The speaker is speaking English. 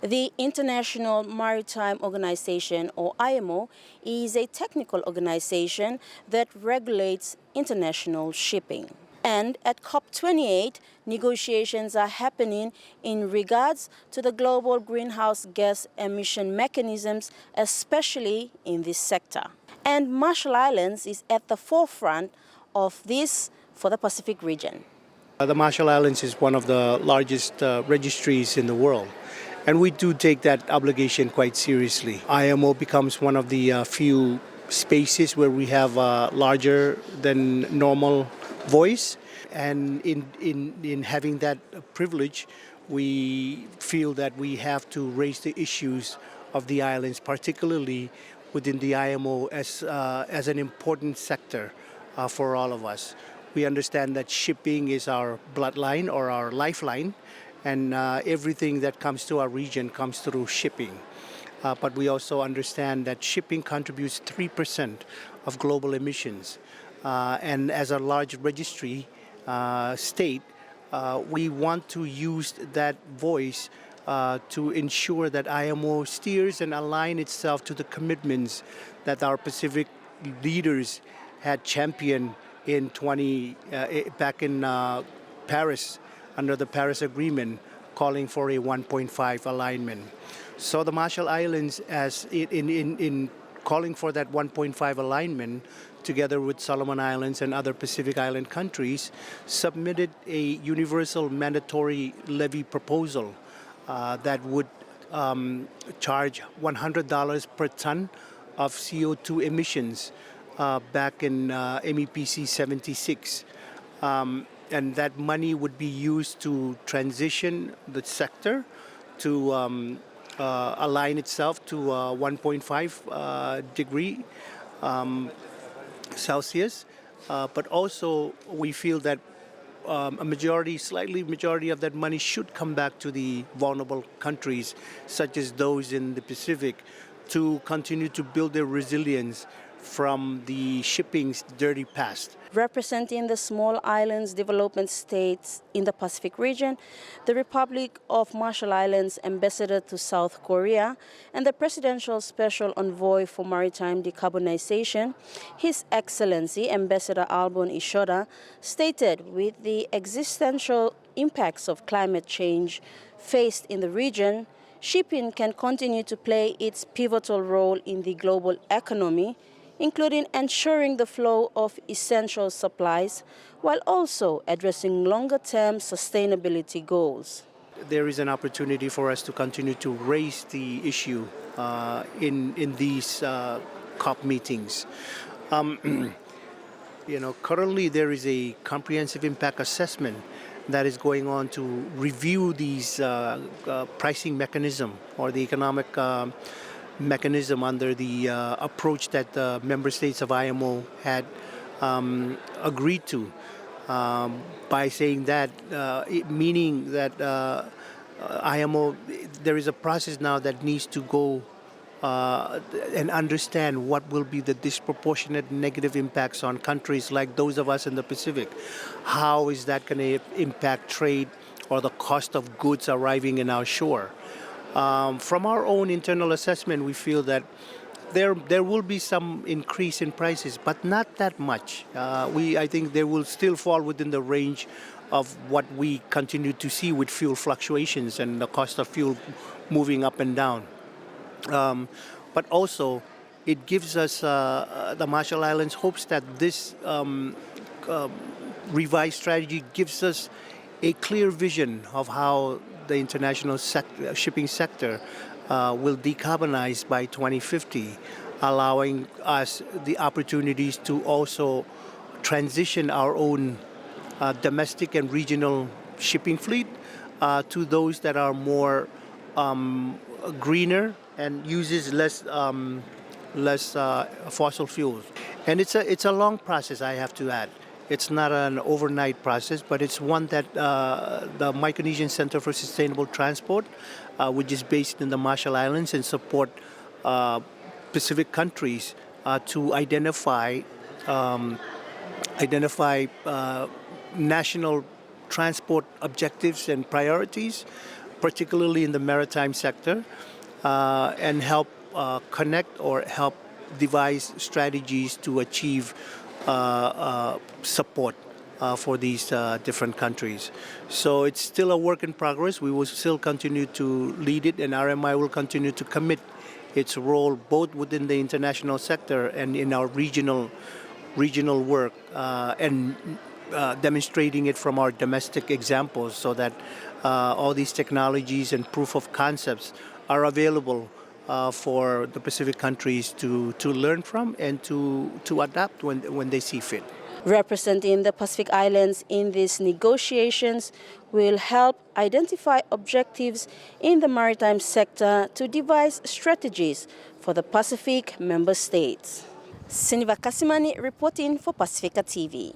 The International Maritime Organization, or IMO, is a technical organization that regulates international shipping. And at COP28, negotiations are happening in regards to the global greenhouse gas emission mechanisms, especially in this sector. And Marshall Islands is at the forefront of this for the Pacific region. The Marshall Islands is one of the largest registries in the world, and we do take that obligation quite seriously. IMO becomes one of the few spaces where we have a larger than normal voice, and in having that privilege, we feel that we have to raise the issues of the islands, particularly within the IMO, as an important sector for all of us. We understand that shipping is our bloodline or our lifeline, and everything that comes to our region comes through shipping. But we also understand that shipping contributes 3% of global emissions. And as a large registry state, we want to use that voice to ensure that IMO steers and align itself to the commitments that our Pacific leaders had championed back in Paris, under the Paris Agreement, calling for a 1.5 alignment. So the Marshall Islands, as in calling for that 1.5 alignment, together with Solomon Islands and other Pacific Island countries, submitted a universal mandatory levy proposal that would charge $100 per ton of CO2 emissions back in MEPC 76. And that money would be used to transition the sector to align itself to 1.5 degree Celsius. But also we feel that a majority of that money should come back to the vulnerable countries, such as those in the Pacific, to continue to build their resilience from the shipping's dirty past. Representing the small islands development states in the Pacific region, the Republic of Marshall Islands Ambassador to South Korea and the Presidential Special Envoy for Maritime Decarbonization, His Excellency Ambassador Albon Ishoda, stated with the existential impacts of climate change faced in the region, shipping can continue to play its pivotal role in the global economy, including ensuring the flow of essential supplies while also addressing longer-term sustainability goals. There is an opportunity for us to continue to raise the issue in these COP meetings. Currently there is a comprehensive impact assessment that is going on to review these pricing mechanism or the economic mechanism under the approach that the member states of IMO had agreed to, by saying that, meaning that IMO, there is a process now that needs to go and understand what will be the disproportionate negative impacts on countries like those of us in the Pacific. How is that going to impact trade or the cost of goods arriving in our shore? From our own internal assessment, we feel that there will be some increase in prices, but not that much. I think they will still fall within the range of what we continue to see with fuel fluctuations and the cost of fuel moving up and down. But also, it gives us, the Marshall Islands hopes that this revised strategy gives us a clear vision of how the international shipping sector will decarbonize by 2050, allowing us the opportunities to also transition our own domestic and regional shipping fleet to those that are more greener and uses less fossil fuels. And it's a long process, I have to add. It's not an overnight process, but it's one that the Micronesian Center for Sustainable Transport, which is based in the Marshall Islands and support Pacific countries to identify national transport objectives and priorities, particularly in the maritime sector, and help connect or help devise strategies to achieve support for these different countries. So it's still a work in progress. We will still continue to lead it, and RMI will continue to commit its role both within the international sector and in our regional work, and demonstrating it from our domestic examples, so that all these technologies and proof of concepts are available for the Pacific countries to learn from and to adapt when they see fit. Representing the Pacific Islands in these negotiations will help identify objectives in the maritime sector to devise strategies for the Pacific member states. Sinivar Kasimani reporting for Pacifica TV.